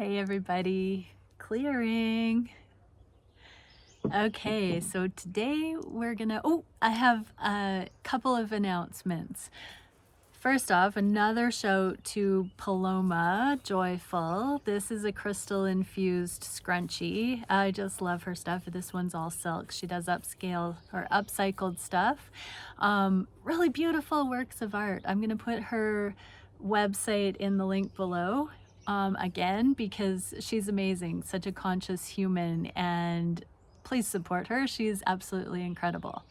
Hey everybody, clearing. Okay, so today we're gonna, I have a couple of announcements. First off, another shout to Paloma Joyful. This is a crystal infused scrunchie. I just love her stuff. This one's all silk. She does upscale or upcycled stuff. Really beautiful works of art. I'm gonna put her website in the link below. Again, because she's amazing, such a conscious human, and please support her. She's absolutely incredible.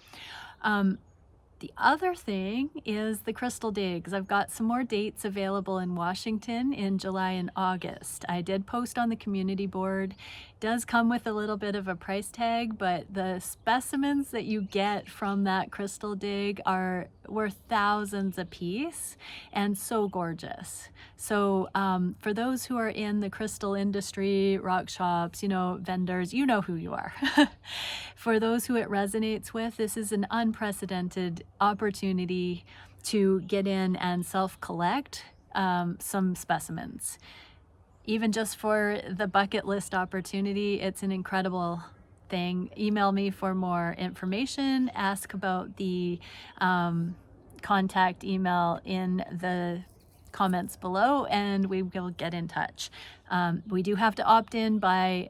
The other thing is the crystal digs. I've got some more dates available in Washington in July and August. I did post on the community board. It does come with a little bit of a price tag, but the specimens that you get from that crystal dig are worth thousands a piece and so gorgeous. So for those who are in the crystal industry, rock shops, vendors, you know who you are. For those who it resonates with, this is an unprecedented opportunity to get in and self-collect some specimens. Even just for the bucket list opportunity, it's an incredible thing. Email me for more information. Ask about the contact email in the comments below and we will get in touch. We do have to opt in by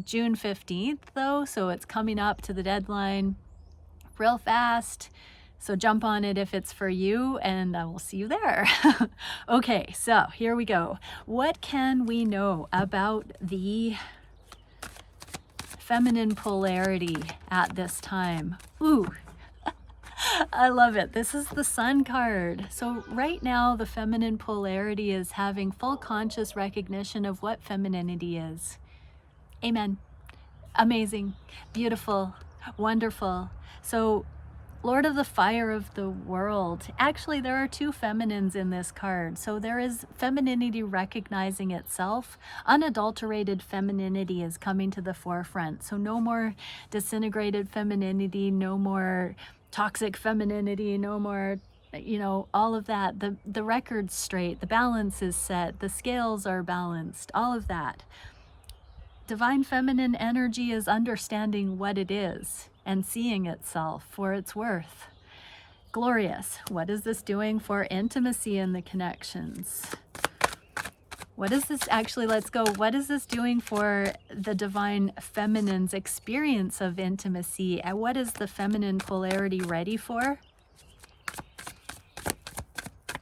June 15th though, so it's coming up to the deadline real fast. So jump on it if it's for you, and I will see you there. Okay, so here we go. What can we know about the feminine polarity at this time? Ooh, I love it. This is the Sun card. So right now, the feminine polarity is having full conscious recognition of what femininity is. Amen. Amazing, beautiful, wonderful. So Lord of the Fire of the World. Actually, there are two feminines in this card. So there is femininity recognizing itself. Unadulterated femininity is coming to the forefront. So no more disintegrated femininity, no more toxic femininity, no more, all of that. The record's straight, the balance is set, the scales are balanced, all of that. Divine feminine energy is understanding what it is and seeing itself for its worth. Glorious. What is this doing for intimacy in the connections? What is this, actually, let's go. What is this doing for the divine feminine's experience of intimacy? And what is the feminine polarity ready for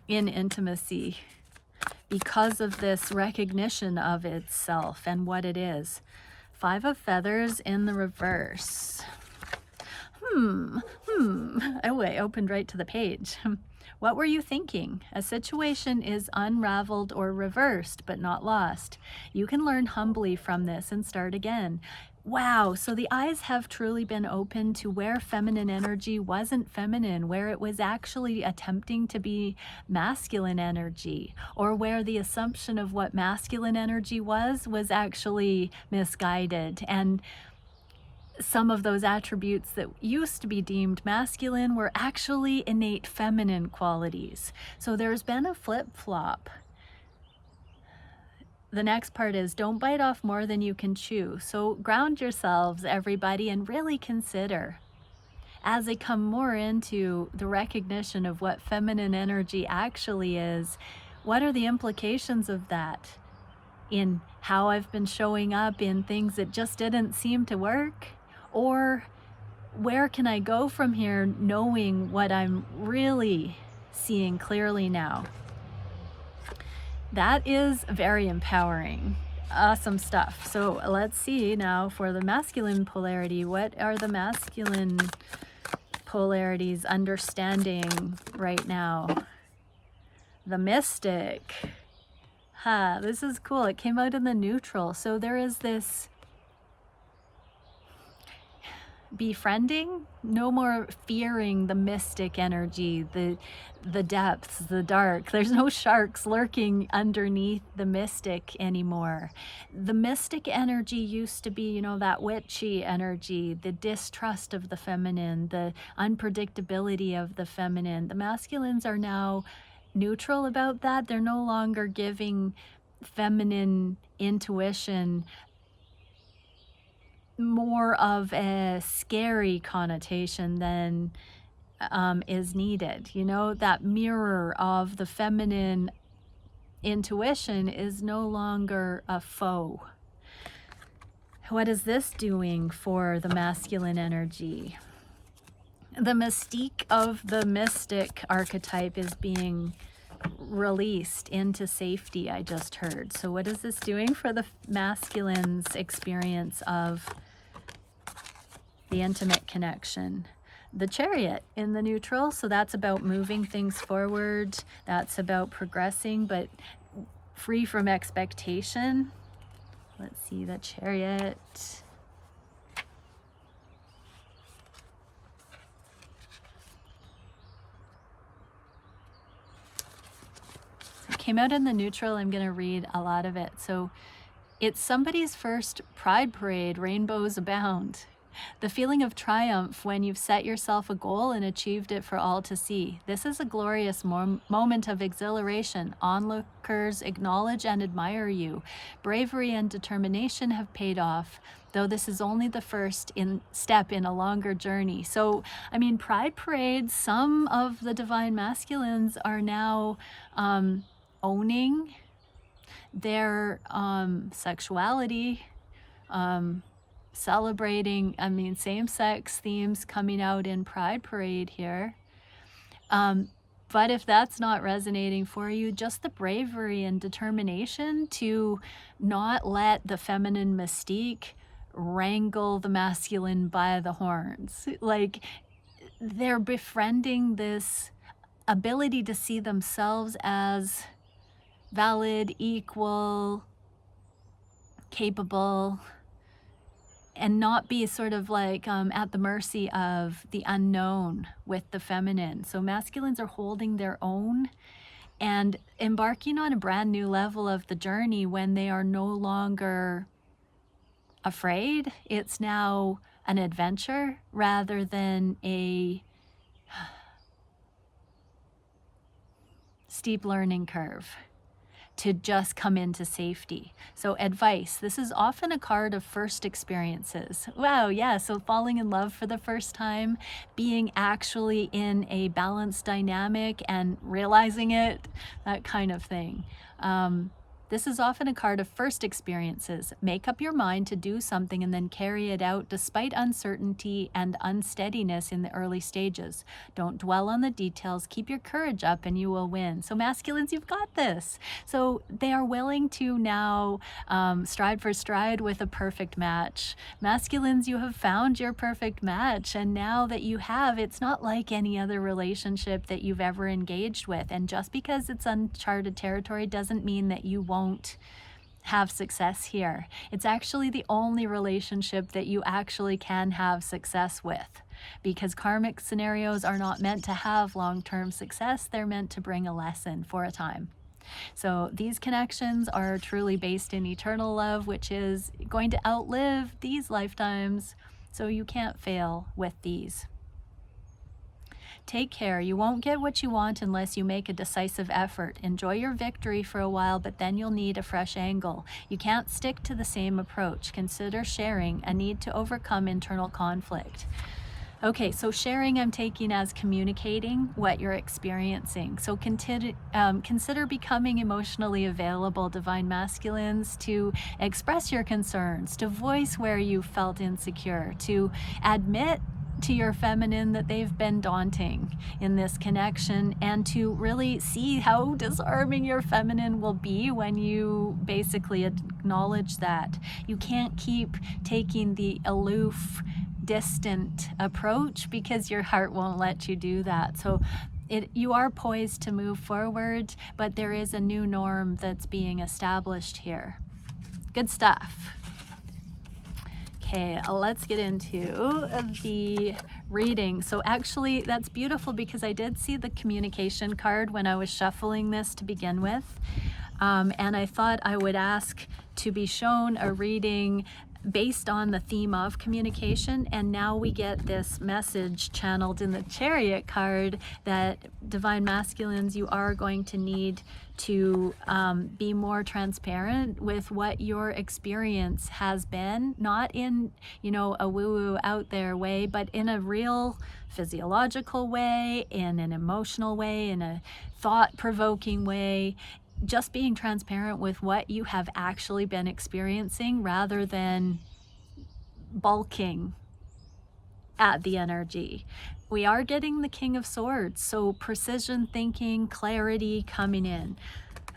in intimacy? Because of this recognition of itself and what it is. Five of Feathers in the reverse. Oh, I opened right to the page. What were you thinking? A situation is unraveled or reversed, but not lost. You can learn humbly from this and start again. Wow, so the eyes have truly been open to where feminine energy wasn't feminine, where it was actually attempting to be masculine energy, or where the assumption of what masculine energy was actually misguided. And some of those attributes that used to be deemed masculine were actually innate feminine qualities. So there's been a flip-flop. The next part is don't bite off more than you can chew. So ground yourselves, everybody, and really consider as they come more into the recognition of what feminine energy actually is, what are the implications of that in how I've been showing up in things that just didn't seem to work? Or where can I go from here knowing what I'm really seeing clearly now? That is very empowering. Awesome stuff. So let's see now for the masculine polarity. What are the masculine polarities understanding right now? The Mystic. This is cool. It came out in the neutral. So there is this befriending, no more fearing the mystic energy, the depths, the dark. There's no sharks lurking underneath the mystic anymore. The mystic energy used to be, that witchy energy, the distrust of the feminine, the unpredictability of the feminine. The masculines are now neutral about that. They're no longer giving feminine intuition more of a scary connotation than is needed. You know, that mirror of the feminine intuition is no longer a foe. What is this doing for the masculine energy? The mystique of the mystic archetype is being released into safety, I just heard. So what is this doing for the masculine's experience of the intimate connection? The Chariot in the neutral, so that's about moving things forward, that's about progressing, but free from expectation. Let's see, the Chariot. It came out in the neutral. I'm going to read a lot of it. So it's somebody's first pride parade, rainbows abound. The feeling of triumph when you've set yourself a goal and achieved it for all to see. This is a glorious moment of exhilaration. Onlookers acknowledge and admire you. Bravery and determination have paid off, though this is only the first step in a longer journey. So, I mean, pride parades, some of the divine masculines are now owning their sexuality, celebrating, I mean, same-sex themes coming out in Pride Parade here. But if that's not resonating for you, just the bravery and determination to not let the feminine mystique wrangle the masculine by the horns. Like, they're befriending this ability to see themselves as valid, equal, capable, and not be sort of like at the mercy of the unknown with the feminine. So masculines are holding their own and embarking on a brand new level of the journey when they are no longer afraid. It's now an adventure rather than a steep learning curve to just come into safety. So advice, this is often a card of first experiences. Wow, yeah, so falling in love for the first time, being actually in a balanced dynamic and realizing it, that kind of thing. This is often a card of first experiences. Make up your mind to do something and then carry it out despite uncertainty and unsteadiness in the early stages. Don't dwell on the details. Keep your courage up and you will win. So masculines, you've got this. So they are willing to now stride for stride with a perfect match. Masculines, you have found your perfect match. And now that you have, it's not like any other relationship that you've ever engaged with. And just because it's uncharted territory doesn't mean that you won't have success here. It's actually the only relationship that you actually can have success with, because karmic scenarios are not meant to have long-term success. They're meant to bring a lesson for a time. So these connections are truly based in eternal love, which is going to outlive these lifetimes. So you can't fail with these. Take care. You won't get what you want unless you make a decisive effort. Enjoy your victory for a while, but then you'll need a fresh angle. You can't stick to the same approach. Consider sharing, a need to overcome internal conflict. Okay, so sharing I'm taking as communicating what you're experiencing. So consider becoming emotionally available, divine masculines, to express your concerns, to voice where you felt insecure, to admit to your feminine that they've been daunting in this connection, and to really see how disarming your feminine will be when you basically acknowledge that. You can't keep taking the aloof, distant approach because your heart won't let you do that. So you are poised to move forward, but there is a new norm that's being established here. Good stuff. Okay, let's get into the reading. So actually, that's beautiful because I did see the communication card when I was shuffling this to begin with. And I thought I would ask to be shown a reading based on the theme of communication. And now we get this message channeled in the Chariot card that Divine Masculines, you are going to need to be more transparent with what your experience has been, not in, you know, a woo-woo out there way, but in a real physiological way, in an emotional way, in a thought-provoking way. Just being transparent with what you have actually been experiencing rather than bulking at the energy. We are getting the King of Swords, so precision thinking, clarity coming in.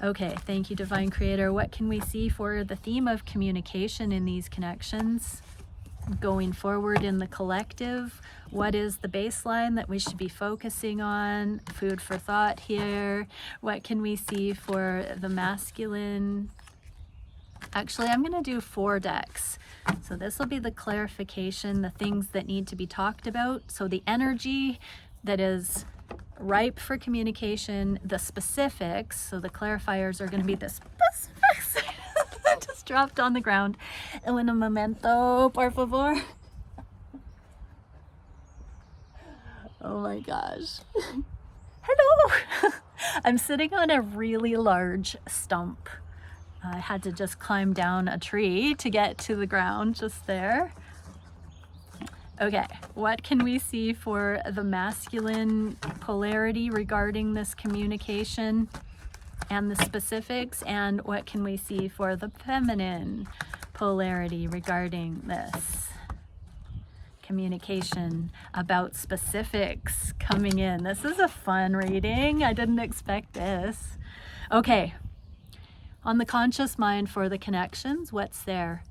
Okay, thank you, Divine Creator. What can we see for the theme of communication in these connections? Going forward in the collective, what is the baseline that we should be focusing on? Food for thought here. What can we see for the masculine? Actually, I'm going to do 4 decks. So this will be the clarification, the things that need to be talked about. So the energy that is ripe for communication, the specifics. So the clarifiers are going to be the specifics. Just dropped on the ground. En un momento, por favor. Oh my gosh. Hello. I'm sitting on a really large stump. I had to just climb down a tree to get to the ground just there. Okay, what can we see for the masculine polarity regarding this communication and the specifics, and what can we see for the feminine polarity regarding this communication about specifics coming in? This is a fun reading. I didn't expect this. Okay, on the conscious mind for the connections, what's there?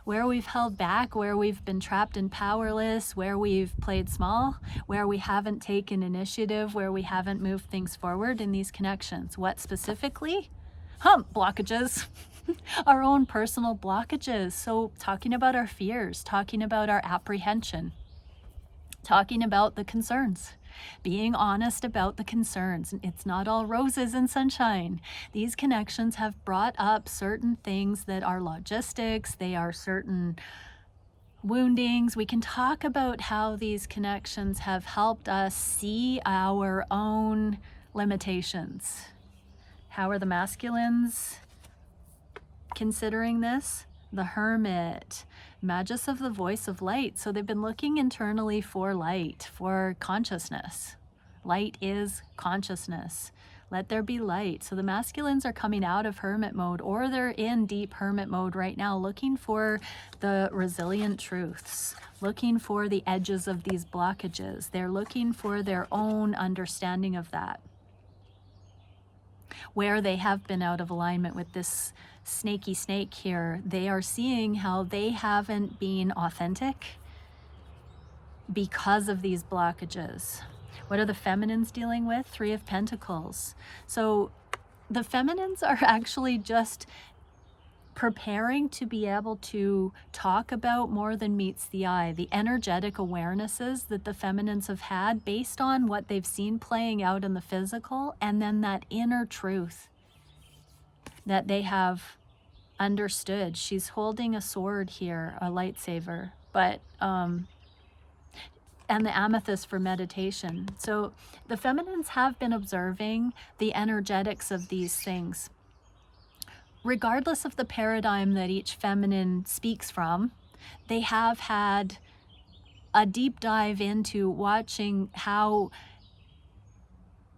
Where we've held back, where we've been trapped and powerless, where we've played small, where we haven't taken initiative, where we haven't moved things forward in these connections. What specifically? Blockages. Our own personal blockages. So talking about our fears, talking about our apprehension, talking about the concerns. Being honest about the concerns. It's not all roses and sunshine. These connections have brought up certain things that are logistics, they are certain woundings. We can talk about how these connections have helped us see our own limitations. How are the masculines considering this? The Hermit, Magus of the Voice of Light. So they've been looking internally for light, for consciousness. Light is consciousness. Let there be light. So the masculines are coming out of hermit mode, or they're in deep hermit mode right now, looking for the resilient truths, looking for the edges of these blockages. They're looking for their own understanding of that. Where they have been out of alignment with this snaky snake here, they are seeing how they haven't been authentic because of these blockages. What are the feminines dealing with? 3 of Pentacles. So the feminines are actually just preparing to be able to talk about more than meets the eye, the energetic awarenesses that the feminines have had based on what they've seen playing out in the physical, and then that inner truth that they have understood. She's holding a sword here, a lightsaber, but and the amethyst for meditation. So the feminines have been observing the energetics of these things. Regardless of the paradigm that each feminine speaks from, they have had a deep dive into watching how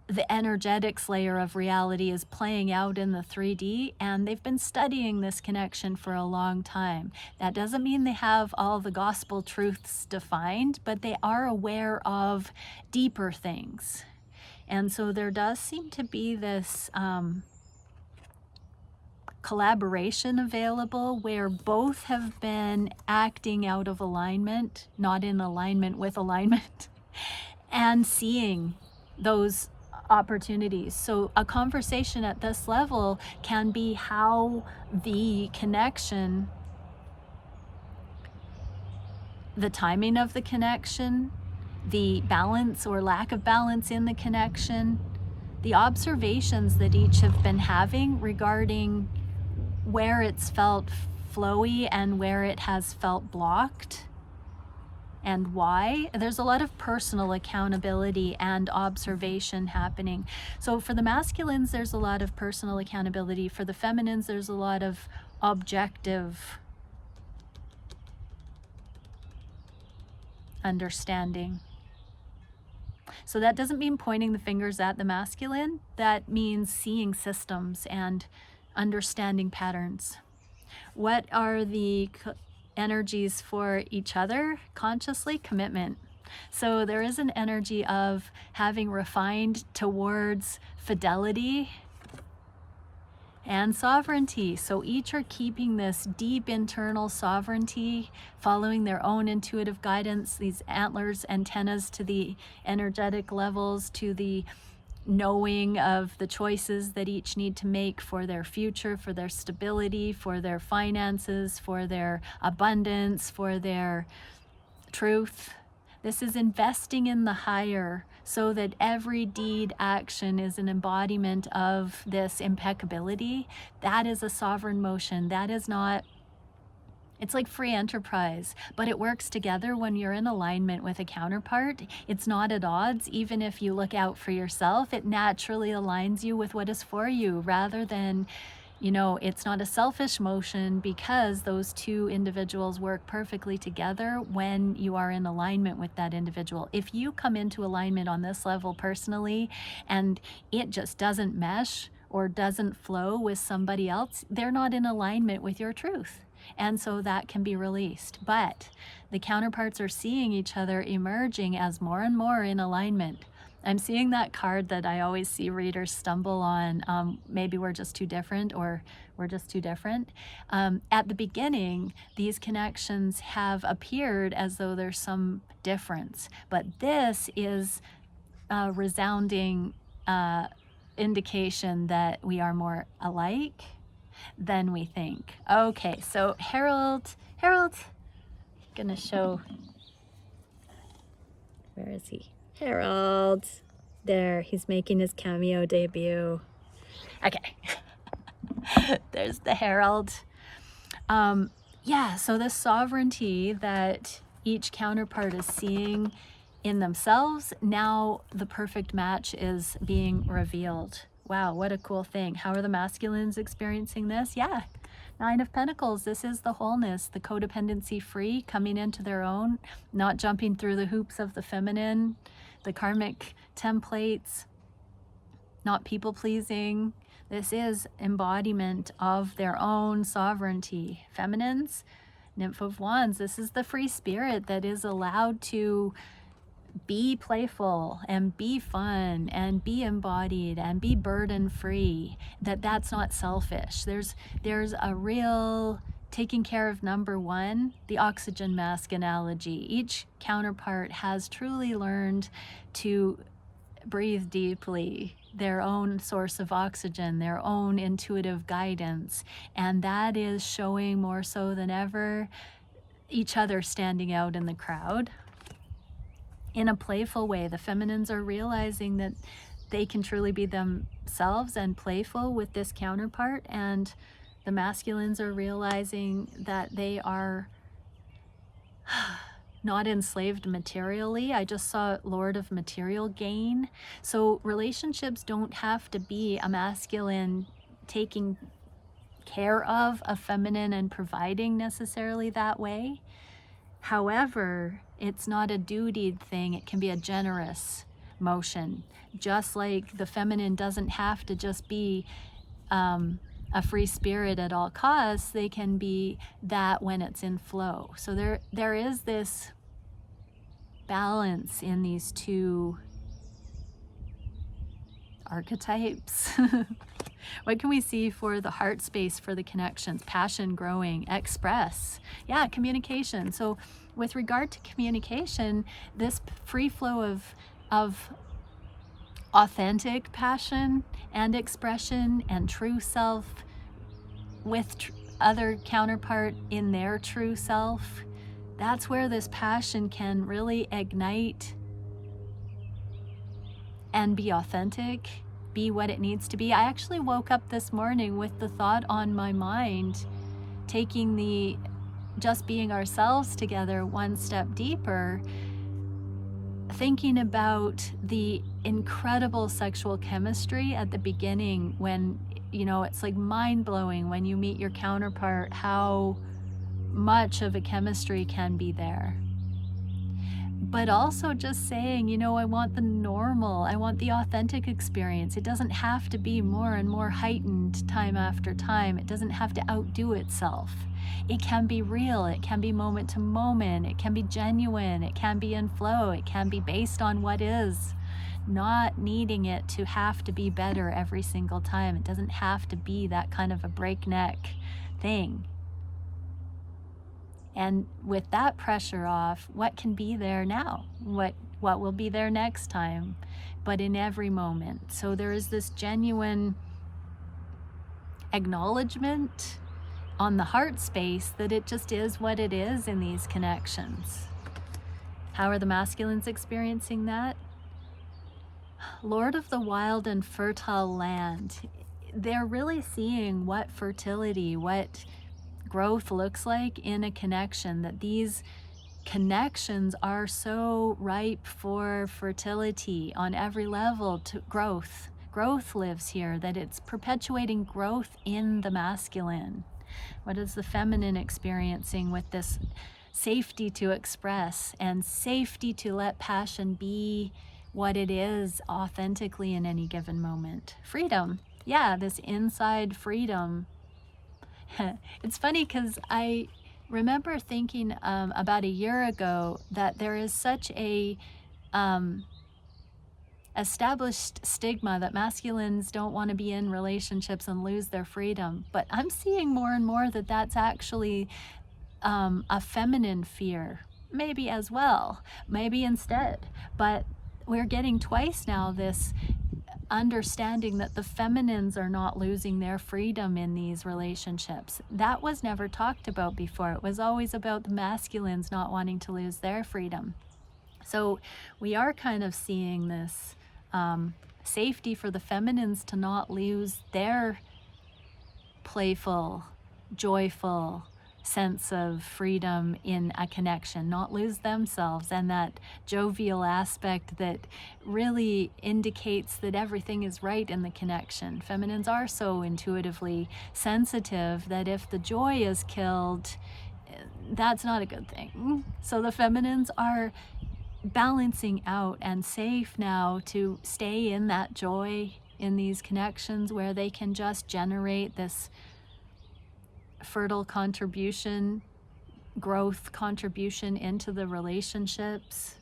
the energetics layer of reality is playing out in the 3D, and they've been studying this connection for a long time. That doesn't mean they have all the gospel truths defined, but they are aware of deeper things. And so there does seem to be this collaboration available where both have been acting out of alignment, not in alignment with alignment, and seeing those opportunities. So a conversation at this level can be how the connection, the timing of the connection, the balance or lack of balance in the connection, the observations that each have been having regarding where it's felt flowy and where it has felt blocked and why. There's a lot of personal accountability and observation happening. So for the masculines, there's a lot of personal accountability. For the feminines, there's a lot of objective understanding. So that doesn't mean pointing the fingers at the masculine. That means seeing systems and understanding patterns. What are the energies for each other consciously? Commitment. So there is an energy of having refined towards fidelity and sovereignty. So each are keeping this deep internal sovereignty, following their own intuitive guidance, these antlers, antennas to the energetic levels, to the knowing of the choices that each need to make for their future, for their stability, for their finances, for their abundance, for their truth. This is investing in the higher so that every deed, action is an embodiment of this impeccability. That is a sovereign motion. That is not, it's like free enterprise, but it works together when you're in alignment with a counterpart. It's not at odds. Even if you look out for yourself, it naturally aligns you with what is for you, rather than, you know, it's not a selfish motion, because those two individuals work perfectly together when you are in alignment with that individual. If you come into alignment on this level personally and it just doesn't mesh or doesn't flow with somebody else, they're not in alignment with your truth. And so that can be released. But the counterparts are seeing each other emerging as more and more in alignment. I'm seeing that card that I always see readers stumble on. Maybe we're just too different, or we're just too different. At the beginning, these connections have appeared as though there's some difference. But this is a resounding indication that we are more alike than we think. Okay, so Harold, gonna show, where is he? Harold, there, he's making his cameo debut. Okay, there's the Harold. Yeah, so this sovereignty that each counterpart is seeing in themselves, now the perfect match is being revealed. Wow, what a cool thing. How are the masculines experiencing this? Yeah, Nine of Pentacles. This is the wholeness, the codependency free, coming into their own, not jumping through the hoops of the feminine, the karmic templates, not people pleasing. This is embodiment of their own sovereignty. Feminines, Nymph of Wands. This is the free spirit that is allowed to be playful and be fun and be embodied and be burden free. That's not selfish. There's a real taking care of number one, the oxygen mask analogy. Each counterpart has truly learned to breathe deeply, their own source of oxygen, their own intuitive guidance, and that is showing more so than ever, each other standing out in the crowd. In a playful way, the feminines are realizing that they can truly be themselves and playful with this counterpart, and the masculines are realizing that they are not enslaved materially. I just saw Lord of Material Gain. So relationships don't have to be a masculine taking care of a feminine and providing necessarily that way. However, it's not a duty thing. It can be a generous motion. Just like the feminine doesn't have to just be a free spirit at all costs, they can be that when it's in flow. So there is this balance in these two archetypes. What can we see for the heart space for the connections? Passion, growing, express. Yeah, communication. So with regard to communication, this free flow of authentic passion and expression and true self with other counterpart in their true self, that's where this passion can really ignite and be authentic, be what it needs to be. I actually woke up this morning with the thought on my mind, taking the just being ourselves together one step deeper, thinking about the incredible sexual chemistry at the beginning when, you know, it's like mind-blowing when you meet your counterpart how much of a chemistry can be there. But also just saying, you know, I want the normal, I want the authentic experience. It doesn't have to be more and more heightened time after time. It doesn't have to outdo itself. It can be real, it can be moment to moment, it can be genuine, it can be in flow, it can be based on what is, not needing it to have to be better every single time. It doesn't have to be that kind of a breakneck thing. And with that pressure off, what can be there now? What will be there next time? But in every moment. So there is this genuine acknowledgement on the heart space that it just is what it is in these connections. How are the masculines experiencing that? Lord of the wild and fertile land. They're really seeing what fertility, what growth looks like in a connection, that these connections are so ripe for fertility on every level, to growth. Growth lives here, that it's perpetuating growth in the masculine. What is the feminine experiencing with this safety to express and safety to let passion be what it is authentically in any given moment? Freedom. Yeah, this inside freedom. It's funny because I remember thinking about a year ago that there is such a established stigma that masculines don't want to be in relationships and lose their freedom. But I'm seeing more and more that that's actually a feminine fear, maybe as well, maybe instead. But we're getting twice now this understanding that the feminines are not losing their freedom in these relationships. That was never talked about before. It was always about the masculines not wanting to lose their freedom. So we are kind of seeing this safety for the feminines to not lose their playful, joyful sense of freedom in a connection, not lose themselves, and that jovial aspect that really indicates that everything is right in the connection. Feminines are so intuitively sensitive that if the joy is killed, that's not a good thing. So the feminines are balancing out and safe now to stay in that joy in these connections where they can just generate this fertile contribution, growth contribution into the relationships.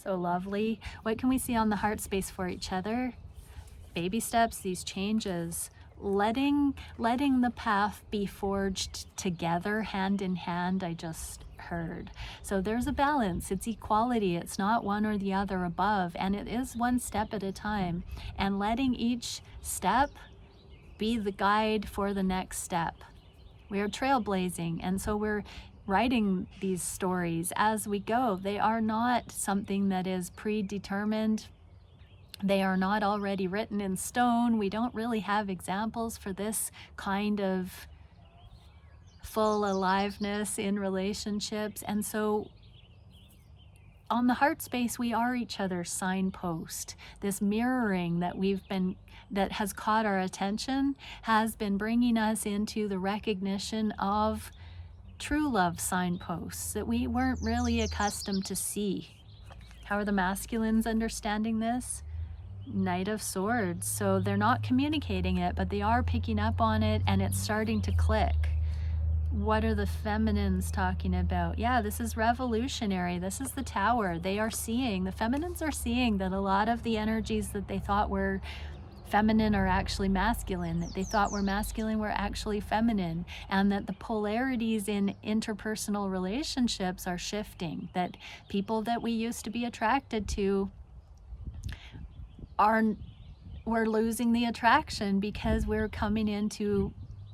So lovely. What can we see on the heart space for each other? Baby steps, these changes, letting the path be forged together, hand in hand, I just heard. So there's a balance, it's equality, it's not one or the other above, and it is one step at a time, and letting each step be the guide for the next step. We are trailblazing, and so we're writing these stories as we go. They are not something that is predetermined. They are not already written in stone. We don't really have examples for this kind of full aliveness in relationships. And so on the heart space, we are each other's signpost. This mirroring that has caught our attention has been bringing us into the recognition of true love signposts that we weren't really accustomed to see. How are the masculines understanding this? Knight of Swords. So they're not communicating it, but they are picking up on it, and it's starting to click. What are the feminines talking about? Yeah, this is revolutionary. This is the Tower. They are seeing, the feminines are seeing that a lot of the energies that they thought were feminine are actually masculine, that they thought were masculine were actually feminine, and that the polarities in interpersonal relationships are shifting, that people that we used to be attracted to we're losing the attraction because we're coming into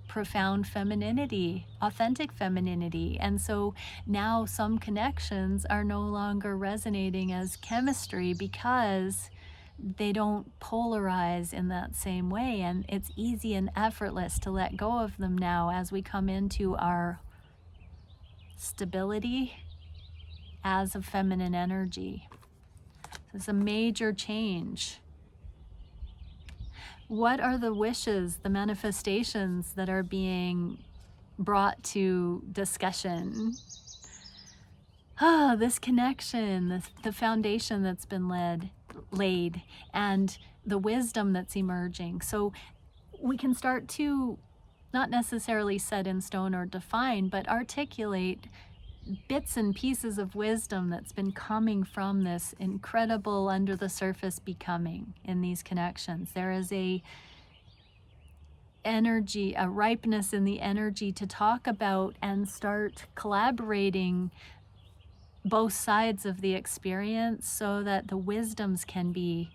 profound femininity, authentic femininity. And so now some connections are no longer resonating as chemistry because they don't polarize in that same way, and it's easy and effortless to let go of them now as we come into our stability as a feminine energy. It's a major change. What are the wishes, the manifestations that are being brought to discussion? This connection, the foundation that's been laid, and the wisdom that's emerging. So we can start to not necessarily set in stone or define, but articulate bits and pieces of wisdom that's been coming from this incredible under the surface becoming in these connections. There is a energy, a ripeness in the energy to talk about and start collaborating both sides of the experience so that the wisdoms can be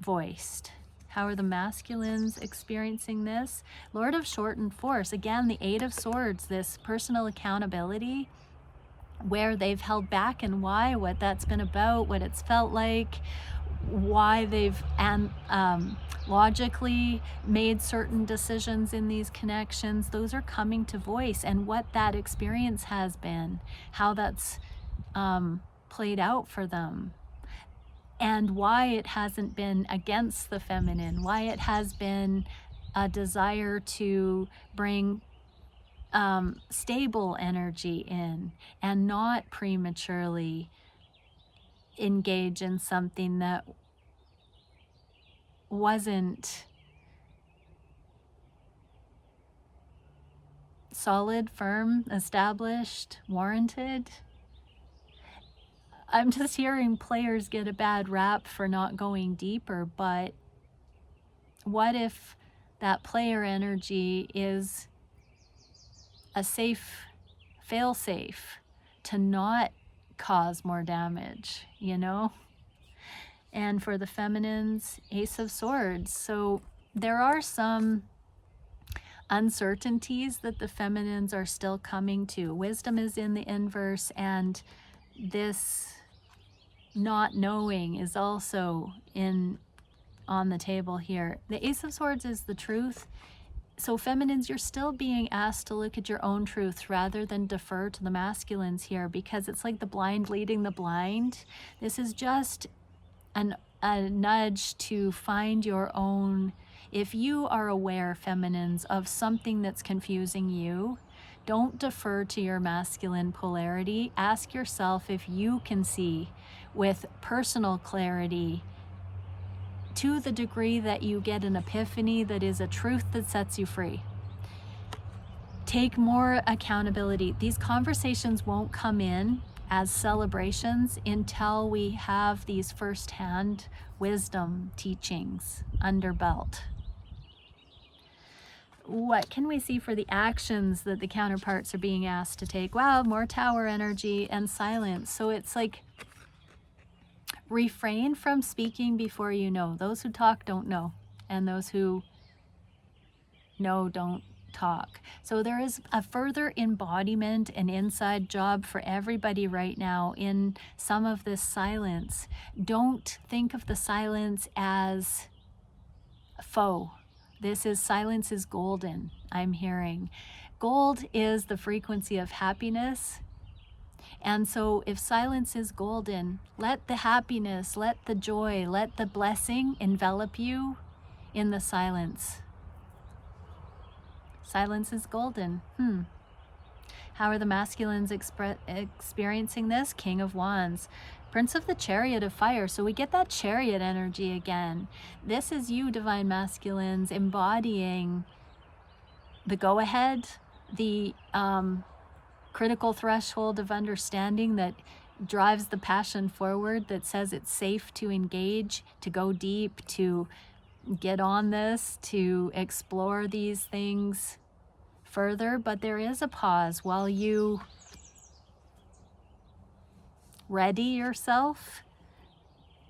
voiced. How are the masculines experiencing this? Lord of Shortened Force, again, the Eight of Swords, this personal accountability, where they've held back and why, what that's been about, what it's felt like, why they've logically made certain decisions in these connections. Those are coming to voice, and what that experience has been, how that's played out for them, and why it hasn't been against the feminine, why it has been a desire to bring stable energy in and not prematurely engage in something that wasn't solid, firm, established, warranted. I'm just hearing players get a bad rap for not going deeper, but what if that player energy is a safe, fail-safe to not cause more damage, you know? And for the feminines, Ace of Swords. So there are some uncertainties that the feminines are still coming to. Wisdom is in the inverse, and this not knowing is also on the table here. The Ace of Swords is the truth. So feminines, you're still being asked to look at your own truth rather than defer to the masculines here, because it's like the blind leading the blind. This is just a nudge to find your own. If you are aware, feminines, of something that's confusing you, don't defer to your masculine polarity. Ask yourself if you can see with personal clarity, to the degree that you get an epiphany that is a truth that sets you free. Take more accountability. These conversations won't come in as celebrations until we have these firsthand wisdom teachings under belt. What can we see for the actions that the counterparts are being asked to take? Wow, more Tower energy and silence. So it's like, refrain from speaking before you know. Those who talk don't know, and those who know don't talk. So there is a further embodiment and inside job for everybody right now in some of this silence. Don't think of the silence as foe. Silence is golden, I'm hearing. Gold is the frequency of happiness. And so if silence is golden, let the happiness, let the joy, let the blessing envelop you in the silence. Silence is golden. How are the masculines experiencing this? King of Wands. Prince of the Chariot of Fire. So we get that chariot energy again. This is you, divine masculines, embodying the go-ahead, the critical threshold of understanding that drives the passion forward, that says it's safe to engage, to go deep, to get on this, to explore these things further. But there is a pause while you ready yourself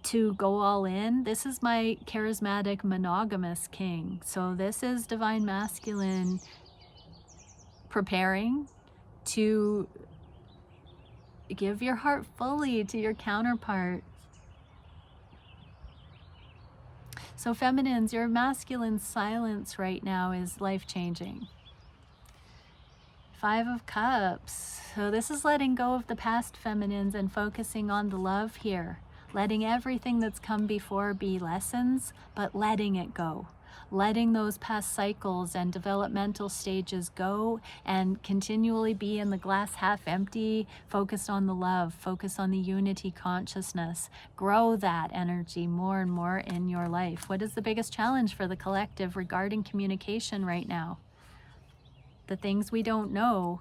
to go all in. This is my charismatic monogamous king. So this is divine masculine preparing to give your heart fully to your counterpart. So feminines, your masculine silence right now is life-changing. 5 of Cups. So this is letting go of the past, feminines, and focusing on the love here. Letting everything that's come before be lessons, but letting it go. Letting those past cycles and developmental stages go and continually be in the glass half empty, focused on the love, focus on the unity consciousness. Grow that energy more and more in your life. What is the biggest challenge for the collective regarding communication right now? The things we don't know,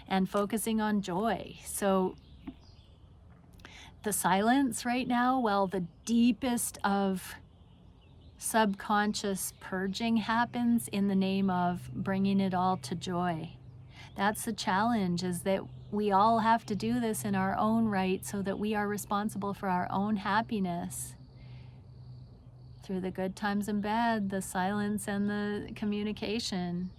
and focusing on joy. So the silence right now, well, the deepest of subconscious purging happens in the name of bringing it all to joy. That's the challenge, is that we all have to do this in our own right so that we are responsible for our own happiness. Through the good times and bad, the silence and the communication.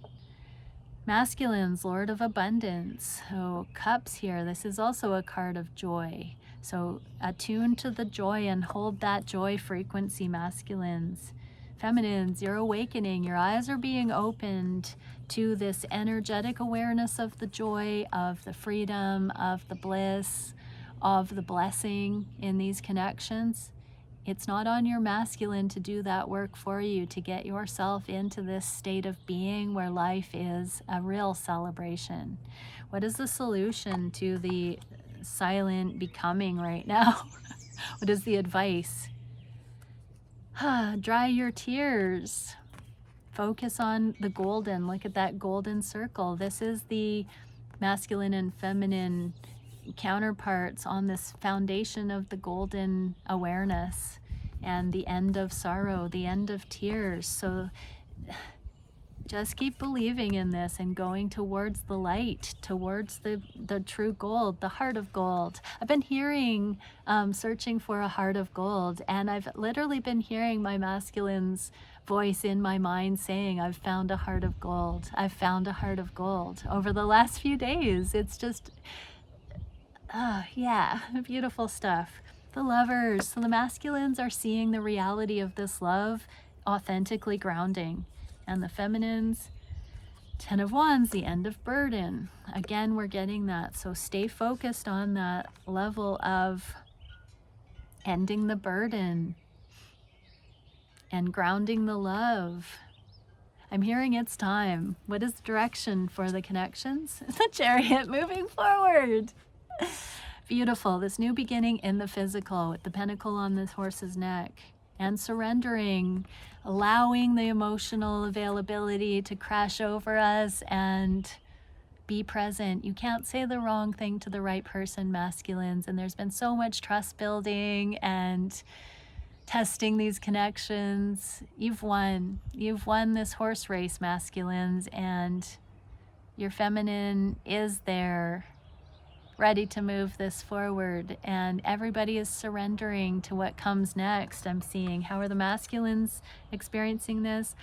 Masculines, Lord of Abundance. So Cups here, this is also a card of joy. So attune to the joy and hold that joy frequency, masculines. Feminines, you're awakening. Your eyes are being opened to this energetic awareness of the joy, of the freedom, of the bliss, of the blessing in these connections. It's not on your masculine to do that work for you, to get yourself into this state of being where life is a real celebration. What is the solution to the silent becoming right now? What is the advice? Dry your tears. Focus on the golden. Look at that golden circle. This is the masculine and feminine counterparts on this foundation of the golden awareness and the end of sorrow, the end of tears. So just keep believing in this and going towards the light, towards the true gold, the heart of gold. I've been hearing, searching for a heart of gold, and I've literally been hearing my masculine's voice in my mind saying, I've found a heart of gold. I've found a heart of gold over the last few days. It's just, yeah, beautiful stuff. The Lovers. So the masculines are seeing the reality of this love authentically grounding. And the feminines, 10 of Wands, the end of burden. Again, we're getting that. So stay focused on that level of ending the burden and grounding the love. I'm hearing it's time. What is the direction for the connections? The Chariot, moving forward. Beautiful. This new beginning in the physical with the pentacle on this horse's neck. And surrendering, allowing the emotional availability to crash over us and be present. You can't say the wrong thing to the right person, masculines. And there's been so much trust building and testing these connections. You've won. You've won this horse race, masculines, and your feminine is there, ready to move this forward, and everybody is surrendering to what comes next. I'm seeing, how are the masculines experiencing this?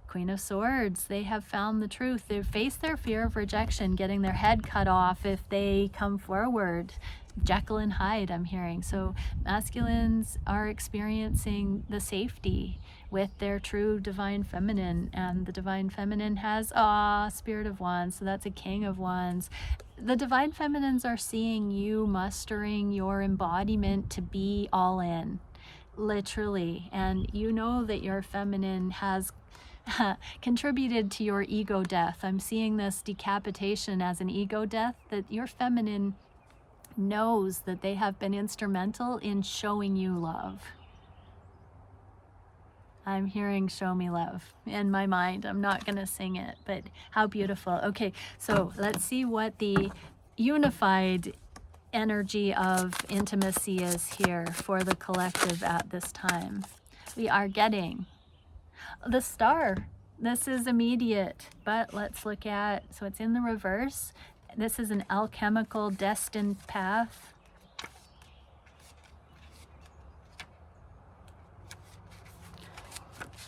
Queen of Swords, they have found the truth. They face their fear of rejection, getting their head cut off if they come forward. Jekyll and Hyde, I'm hearing. So masculines are experiencing the safety with their true divine feminine, and the divine feminine has Spirit of Wands, so that's a King of Wands. The divine feminines are seeing you mustering your embodiment to be all in, literally, and you know that your feminine has contributed to your ego death. I'm seeing this decapitation as an ego death, that your feminine knows that they have been instrumental in showing you love. I'm hearing show me love in my mind. I'm not going to sing it, but how beautiful. Okay, so let's see what the unified energy of intimacy is here for the collective at this time. We are getting the Star. This is immediate, but let's look at, so it's in the reverse. This is an alchemical destined path.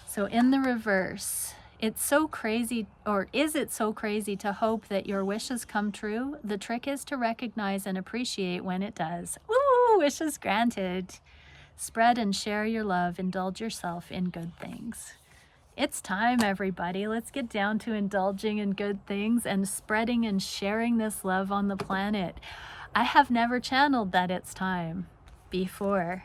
So in the reverse, it's so crazy, or is it so crazy to hope that your wishes come true? The trick is to recognize and appreciate when it does. Woo, wishes granted. Spread and share your love. Indulge yourself in good things. It's time, everybody. Let's get down to indulging in good things and spreading and sharing this love on the planet. I have never channeled that it's time before.